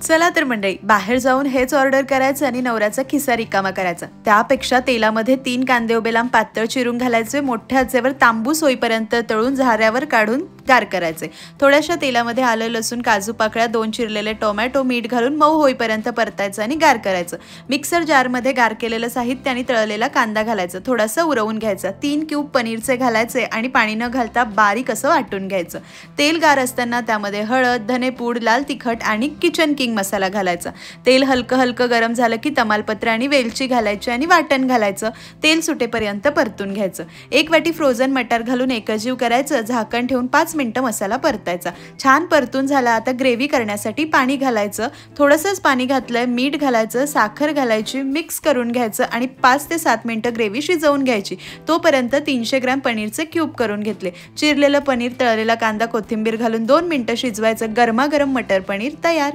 चला तर मंडळी, बाहेर जाऊन हेच ऑर्डर करायचं आणि नवऱ्याचा खिसा रिकामा करायचा। त्यापेक्षा तेलामध्ये 3 कांदे उभे लांब पातळ चिरून घालायचे, मोठ्या आचेवर तांबूस होईपर्यंत तळून झाऱ्यावर काढून गार करायचे। थोड्याशा तेलामध्ये आलं लसूण काजू पाकळ्या 2 चिरलेले टोमॅटो मीठ घालून मऊ होईपर्यंत परतायचं आणि गार करायचं। मिक्सर जारमध्ये गार केलेलं साहित्य आणि तळलेला कांदा घालायचं, थोडासा उरवून घ्यायचा। 3 क्यूब पनीरचे घालायचे आणि पाणी न घालता बारीक असं वाटून घ्यायचं। तेल गार असताना त्यामध्ये हळद, धनेपूड, लाल तिखट आणि किचन किंग मसाला घालायचा। तेल हलकं गरम झालं की तमालपत्र आणि वेलची घालायची आणि वाटण घालायचं। तेल सुटेपर्यंत परतून घ्यायचं। 1 वाटी फ्रोझन मटार घालून एकजीव करायचं, झाकण ठेवून 5 मिनिटं मसाला परतायचा। छान परतून झाला। आता ग्रेव्ही करण्यासाठी पाणी घालायचं, थोडंसंच पाणी घातलंय, मीठ घालायचं, साखर घालायची, मिक्स करून घ्यायचं आणि 5 ते 7 मिनिटं ग्रेव्ही शिजवून घ्यायची। तोपर्यंत 300 ग्रॅम पनीरचे क्यूब करून घेतले। चिरलेलं पनीर, तळलेला कांदा, कोथिंबीर घालून 2 मिनिटं शिजवायचं। गरमागरम मटर पनीर तयार।